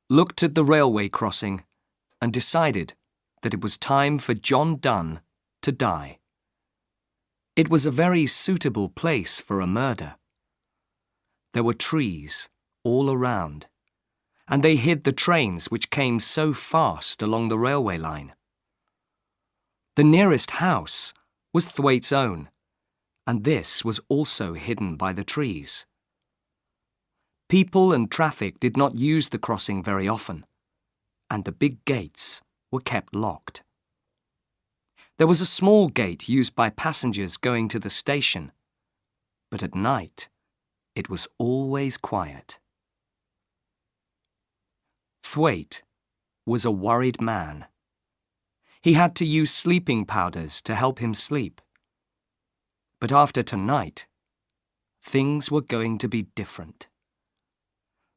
looked at the railway crossing and decided that it was time for John Donne to die. It was a very suitable place for a murder. There were trees all around, and they hid the trains which came so fast along the railway line. The nearest house was Thwaite's own, and this was also hidden by the trees. People and traffic did not use the crossing very often, and the big gates were kept locked. There was a small gate used by passengers going to the station, but at night it was always quiet. Thwaite was a worried man. He had to use sleeping powders to help him sleep. But after tonight, things were going to be different.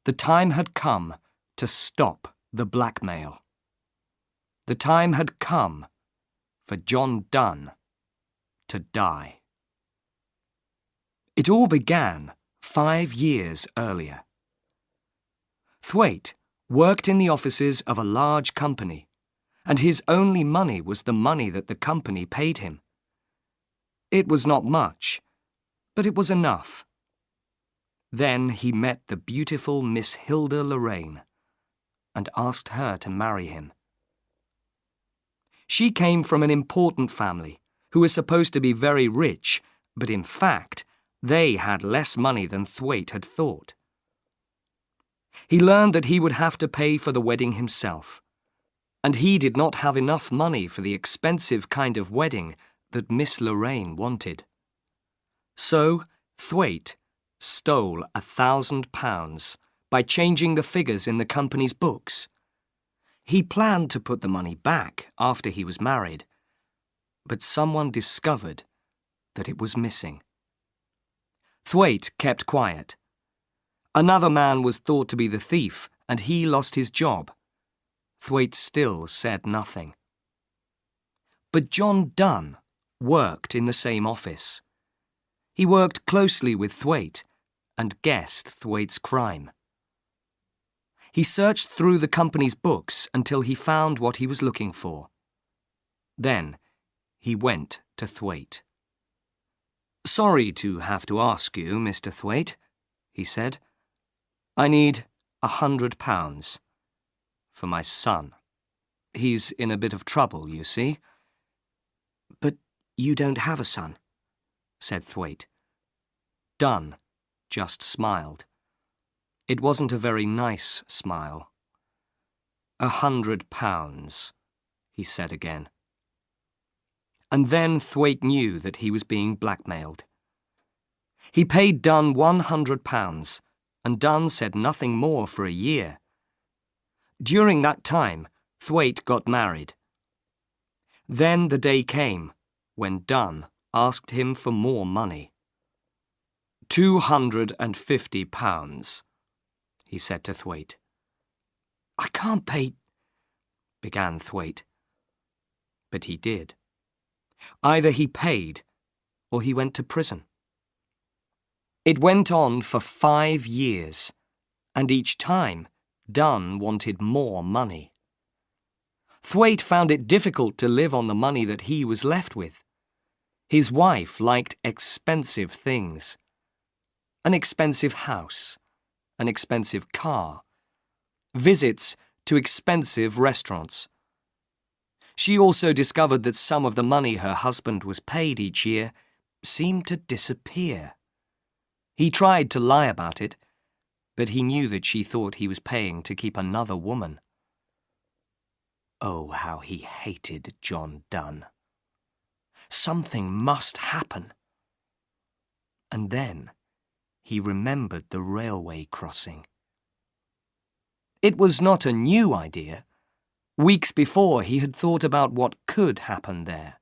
The time had come to stop the blackmail. The time had come for John Donne to die. It all began 5 years earlier. Thwaite worked in the offices of a large company, and his only money was the money that the company paid him. It was not much, but it was enough. Then he met the beautiful Miss Hilda Lorraine and asked her to marry him. She came from an important family who was supposed to be very rich, but in fact, they had less money than Thwaite had thought. He learned that he would have to pay for the wedding himself, and he did not have enough money for the expensive kind of wedding that Miss Lorraine wanted. So Thwaite stole £1,000 by changing the figures in the company's books. He planned to put the money back after he was married, but someone discovered that it was missing. Thwaite kept quiet. Another man was thought to be the thief, and he lost his job. Thwaite still said nothing. But John Donne worked in the same office. He worked closely with Thwaite and guessed Thwaite's crime. He searched through the company's books until he found what he was looking for. Then he went to Thwaite. "Sorry to have to ask you, Mr. Thwaite," he said. "I need £100 for my son. He's in a bit of trouble, you see." "But you don't have a son," said Thwaite. Donne just smiled. It wasn't a very nice smile. £100, he said again. And then Thwaite knew that he was being blackmailed. He paid Donne £100, and Donne said nothing more for a year. During that time, Thwaite got married. Then the day came when Donne asked him for more money. £250, he said to Thwaite. "I can't pay," began Thwaite. But he did. Either he paid or he went to prison. It went on for 5 years, and each time Donne wanted more money. Thwaite found it difficult to live on the money that he was left with. His wife liked expensive things. An expensive house, an expensive car, visits to expensive restaurants. She also discovered that some of the money her husband was paid each year seemed to disappear. He tried to lie about it, but he knew that she thought he was paying to keep another woman. Oh, how he hated John Donne. Something must happen. And then he remembered the railway crossing. It was not a new idea. Weeks before, he had thought about what could happen there.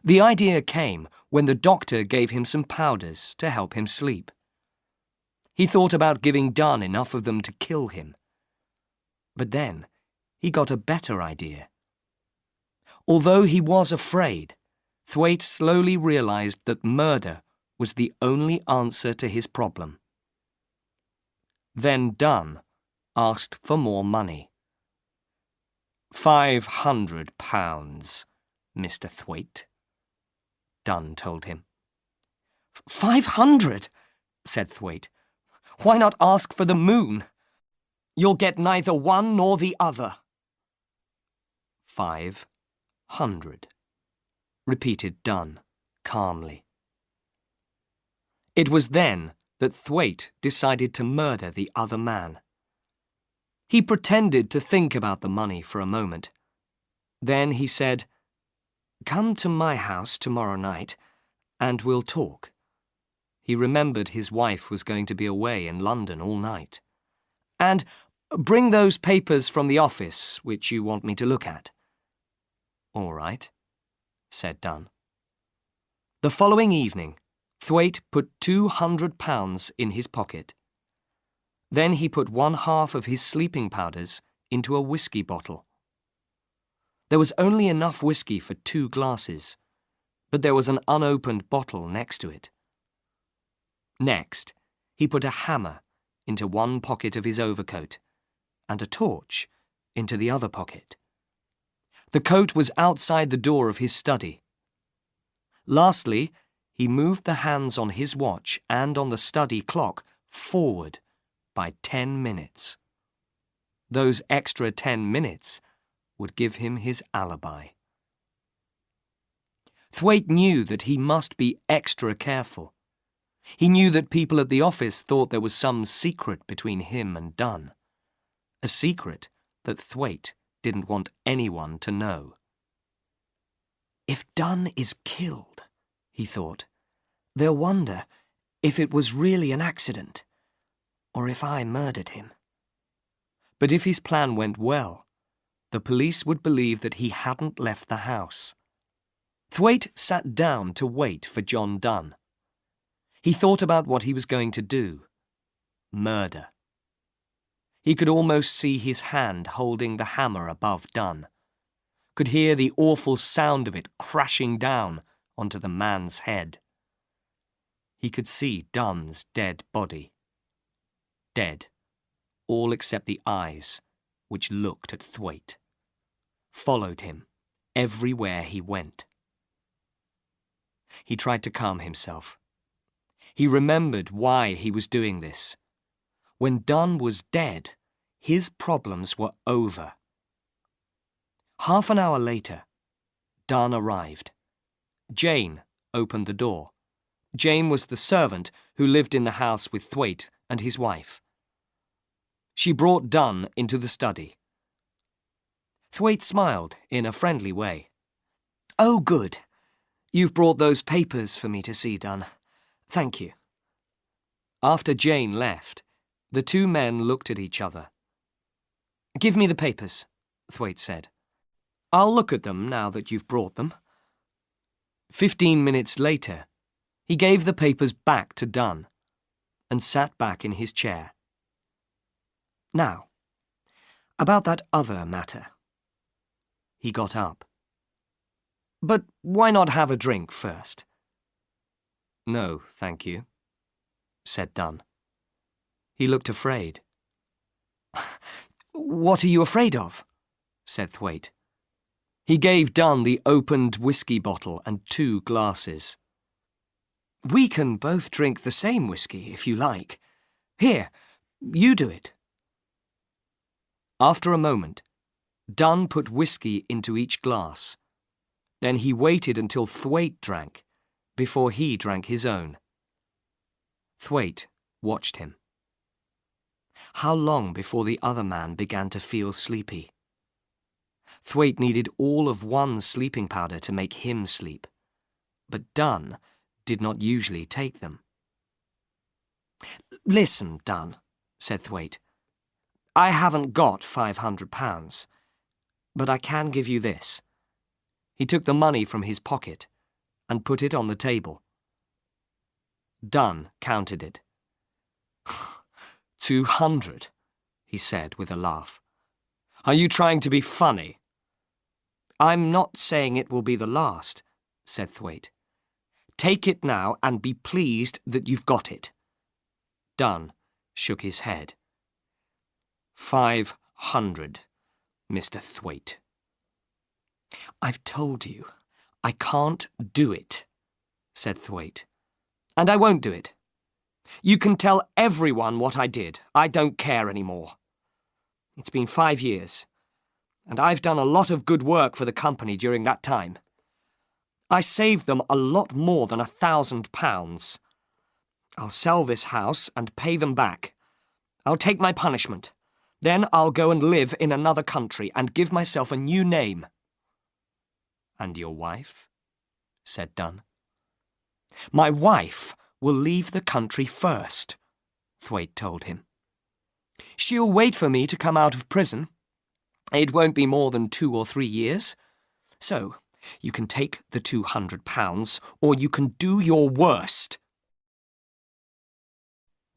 The idea came when the doctor gave him some powders to help him sleep. He thought about giving Donne enough of them to kill him. But then he got a better idea. Although he was afraid, Thwaite slowly realized that murder was the only answer to his problem. Then Donne asked for more money. £500, Mr. Thwaite, Dunn told him. 500, said Thwaite. Why not ask for the moon? You'll get neither one nor the other. 500, repeated Dunn calmly. It was then that Thwaite decided to murder the other man. He pretended to think about the money for a moment. Then he said, "Come to my house tomorrow night, and we'll talk." He remembered his wife was going to be away in London all night. "And bring those papers from the office which you want me to look at." "All right," said Dunn. The following evening, Thwaite put £200 in his pocket. Then he put 1/2 of his sleeping powders into a whiskey bottle. There was only enough whiskey for 2 glasses, but there was an unopened bottle next to it. Next, he put a hammer into one pocket of his overcoat and a torch into the other pocket. The coat was outside the door of his study. Lastly, he moved the hands on his watch and on the study clock forward by 10 minutes. Those extra 10 minutes would give him his alibi. Thwaite knew that he must be extra careful. He knew that people at the office thought there was some secret between him and Dunn. A secret that Thwaite didn't want anyone to know. If Dunn is killed, he thought, they'll wonder if it was really an accident, or if I murdered him. But if his plan went well, the police would believe that he hadn't left the house. Thwaite sat down to wait for John Dunn. He thought about what he was going to do. Murder. He could almost see his hand holding the hammer above Dunn, could hear the awful sound of it crashing down onto the man's head. He could see Dunn's dead body. Dead, all except the eyes, which looked at Thwaite, followed him everywhere he went. He tried to calm himself. He remembered why he was doing this. When Dunn was dead, his problems were over. Half an hour later, Dunn arrived. Jane opened the door. Jane was the servant who lived in the house with Thwaite and his wife. She brought Dunn into the study. Thwaite smiled in a friendly way. "Oh, good. You've brought those papers for me to see, Dunn. Thank you." After Jane left, the two men looked at each other. "Give me the papers," Thwaite said. "I'll look at them now that you've brought them." 15 minutes later, he gave the papers back to Dunn and sat back in his chair. "Now, about that other matter." He got up. "But why not have a drink first?" "No, thank you," said Dunn. He looked afraid. "What are you afraid of?" said Thwaite. He gave Dunn the opened whiskey bottle and 2 glasses. "We can both drink the same whiskey, if you like. Here, you do it." After a moment, Dunn put whiskey into each glass. Then he waited until Thwaite drank, before he drank his own. Thwaite watched him. How long before the other man began to feel sleepy? Thwaite needed all of one sleeping powder to make him sleep, but Dunn did not usually take them. "Listen, Dunn," said Thwaite. "I haven't got £500, but I can give you this." He took the money from his pocket and put it on the table. Dunn counted it. 200, he said with a laugh. "Are you trying to be funny?" "I'm not saying it will be the last," said Thwaite. "Take it now and be pleased that you've got it." Dunn shook his head. 500, Mr. Thwaite. I've told you, I can't do it, said Thwaite. And I won't do it. You can tell everyone what I did. I don't care anymore. It's been 5 years, and I've done a lot of good work for the company during that time. I saved them a lot more than £1,000. I'll sell this house and pay them back. I'll take my punishment. Then I'll go and live in another country and give myself a new name. And your wife? Said Dunn. My wife will leave the country first, Thwaite told him. She'll wait for me to come out of prison. It won't be more than 2 or 3 years. So, you can take the £200, or you can do your worst.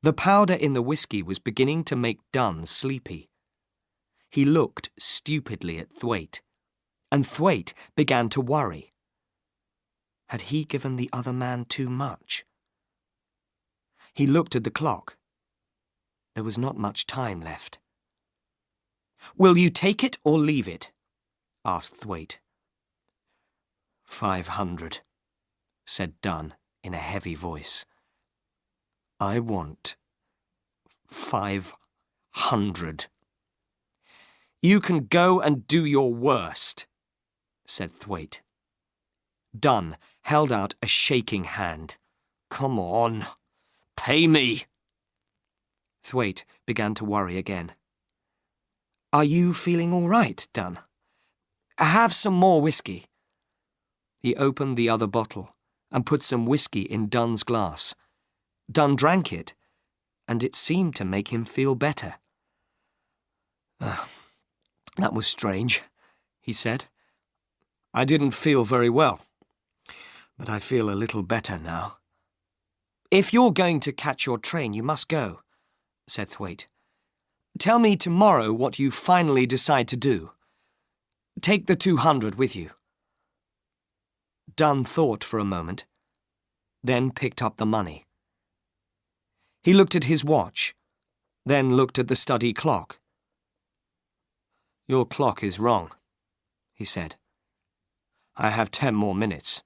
The powder in the whiskey was beginning to make Dunn sleepy. He looked stupidly at Thwaite, and Thwaite began to worry. Had he given the other man too much? He looked at the clock. There was not much time left. Will you take it or leave it? Asked Thwaite. 500, said Dunn in a heavy voice. I want 500. You can go and do your worst, said Thwaite. Dunn held out a shaking hand. Come on, pay me. Thwaite began to worry again. Are you feeling all right, Dunn? Have some more whiskey. He opened the other bottle and put some whiskey in Dunn's glass. Dunn drank it, and it seemed to make him feel better. That was strange, he said. I didn't feel very well, but I feel a little better now. If you're going to catch your train, you must go, said Thwaite. Tell me tomorrow what you finally decide to do. Take the 200 with you. Dunn thought for a moment, then picked up the money. He looked at his watch, then looked at the study clock. Your clock is wrong, he said. I have 10 more minutes.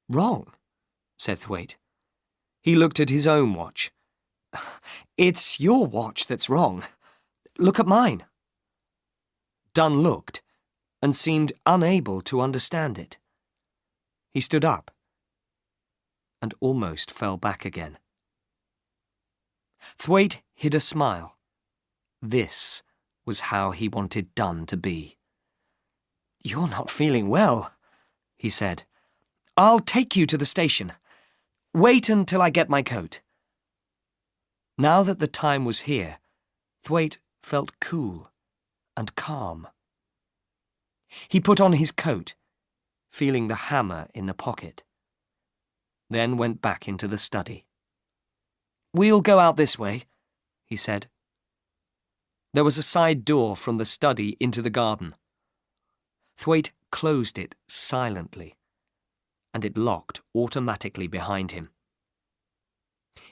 Wrong, said Thwaite. He looked at his own watch. It's your watch that's wrong. Look at mine. Dunn looked and seemed unable to understand it. He stood up and almost fell back again. Thwaite hid a smile. This was how he wanted Dunn to be. You're not feeling well, he said. I'll take you to the station. Wait until I get my coat. Now that the time was here, Thwaite felt cool and calm. He put on his coat, feeling the hammer in the pocket, then went back into the study. We'll go out this way, he said. There was a side door from the study into the garden. Thwaite closed it silently, and it locked automatically behind him.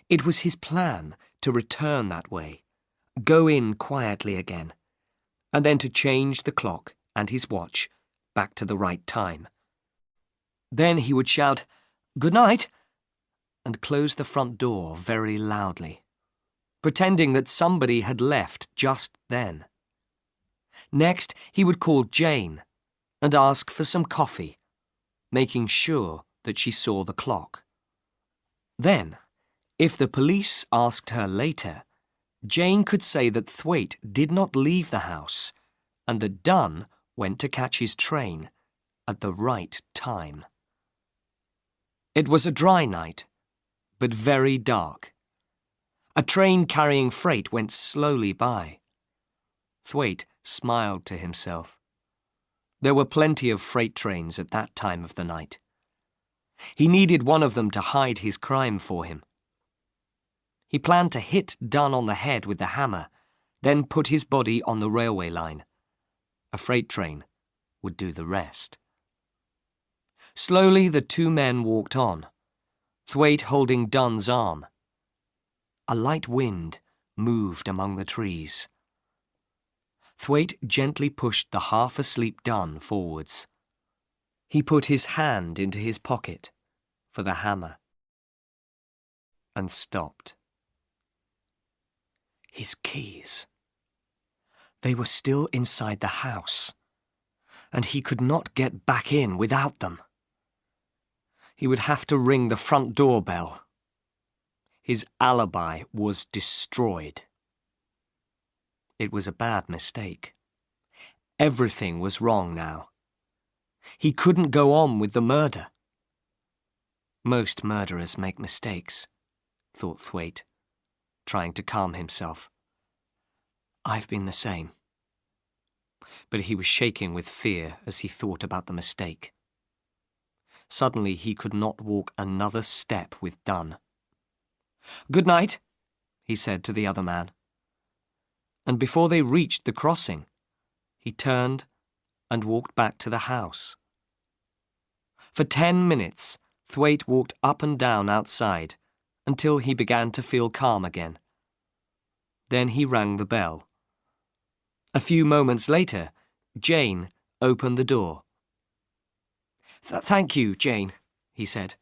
It was his plan to return that way, go in quietly again, and then to change the clock and his watch back to the right time. Then he would shout, "Good night," and close the front door very loudly, pretending that somebody had left just then. Next, he would call Jane and ask for some coffee, making sure that she saw the clock. Then, if the police asked her later, Jane could say that Thwaite did not leave the house and that Dunn went to catch his train at the right time. It was a dry night, but very dark. A train carrying freight went slowly by. Thwaite smiled to himself. There were plenty of freight trains at that time of the night. He needed one of them to hide his crime for him. He planned to hit Dunn on the head with the hammer, then put his body on the railway line. A freight train would do the rest. Slowly the two men walked on, Thwaite holding Dunn's arm. A light wind moved among the trees. Thwaite gently pushed the half-asleep Dunn forwards. He put his hand into his pocket for the hammer and stopped. His keys. They were still inside the house, and he could not get back in without them. He would have to ring the front door bell. His alibi was destroyed. It was a bad mistake. Everything was wrong now. He couldn't go on with the murder. Most murderers make mistakes, thought Thwaite, trying to calm himself. I've been the same. But he was shaking with fear as he thought about the mistake. Suddenly he could not walk another step with Dunn. "Good night," he said to the other man. And before they reached the crossing, he turned and walked back to the house. For 10 minutes, Thwaite walked up and down outside until he began to feel calm again. Then he rang the bell. A few moments later, Jane opened the door. "Thank you, Jane," he said.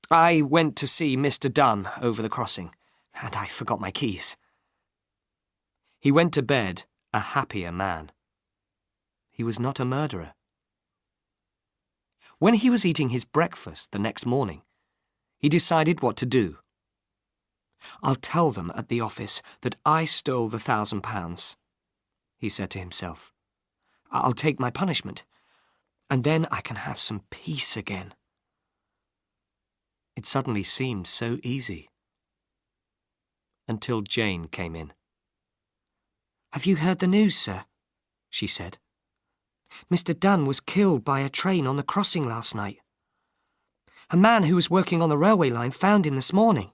"I went to see Mr. Dunn over the crossing, and I forgot my keys." He went to bed a happier man. He was not a murderer. When he was eating his breakfast the next morning, he decided what to do. "I'll tell them at the office that I stole the £1,000, he said to himself. "I'll take my punishment, and then I can have some peace again." It suddenly seemed so easy. Until Jane came in. "Have you heard the news, sir?" she said. "Mr. Dunn was killed by a train on the crossing last night. A man who was working on the railway line found him this morning."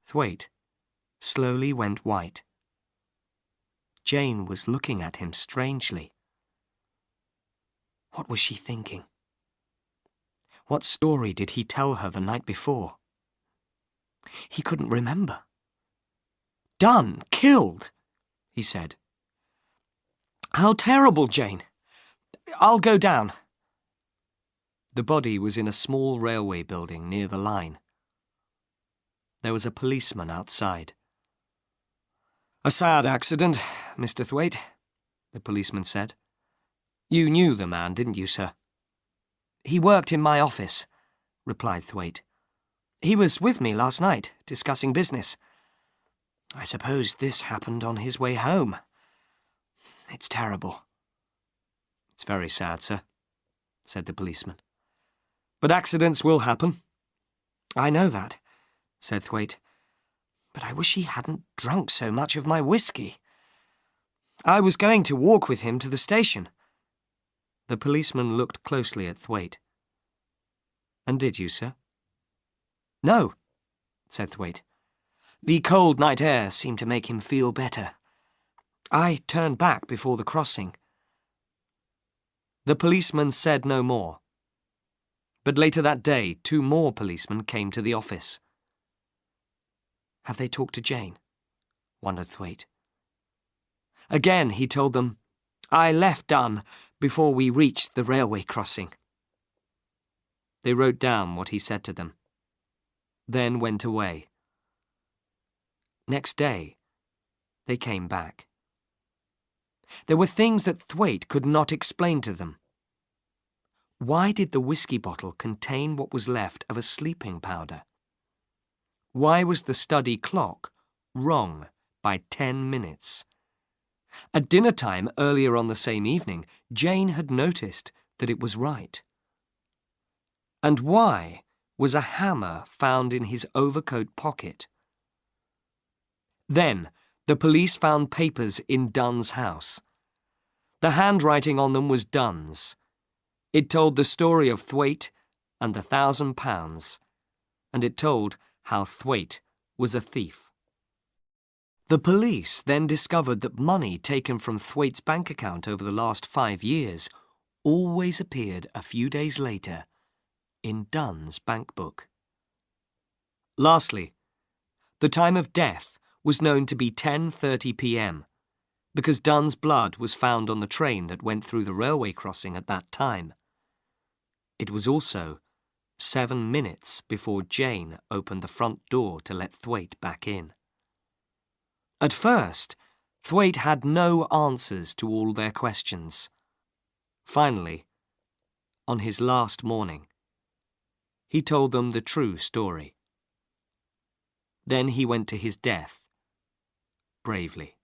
Thwaite slowly went white. Jane was looking at him strangely. What was she thinking? What story did he tell her the night before? He couldn't remember. "Dunn killed," he said. "How terrible, Jane. I'll go down." The body was in a small railway building near the line. There was a policeman outside. "A sad accident, Mr. Thwaite," the policeman said. "You knew the man, didn't you, sir?" "He worked in my office," replied Thwaite. "He was with me last night, discussing business. I suppose this happened on his way home. It's terrible." "It's very sad, sir," said the policeman. "But accidents will happen." "I know that," said Thwaite. "But I wish he hadn't drunk so much of my whiskey. I was going to walk with him to the station." The policeman looked closely at Thwaite. "And did you, sir?" "No," said Thwaite. "The cold night air seemed to make him feel better. I turned back before the crossing." The policeman said no more. But later that day, 2 more policemen came to the office. "Have they talked to Jane?" wondered Thwaite. Again he told them, "I left Dunn before we reached the railway crossing." They wrote down what he said to them, then went away. Next day, they came back. There were things that Thwaite could not explain to them. Why did the whiskey bottle contain what was left of a sleeping powder? Why was the study clock wrong by 10 minutes? At dinner time earlier on the same evening, Jane had noticed that it was right. And why was a hammer found in his overcoat pocket? Then the police found papers in Dunn's house. The handwriting on them was Dunn's. It told the story of Thwaite and the £1,000, and it told how Thwaite was a thief. The police then discovered that money taken from Thwaite's bank account over the last 5 years always appeared a few days later in Dunn's bank book. Lastly, the time of death was known to be 10:30 p.m., because Dunn's blood was found on the train that went through the railway crossing at that time. It was also 7 minutes before Jane opened the front door to let Thwaite back in. At first, Thwaite had no answers to all their questions. Finally, on his last morning, he told them the true story. Then he went to his death, bravely.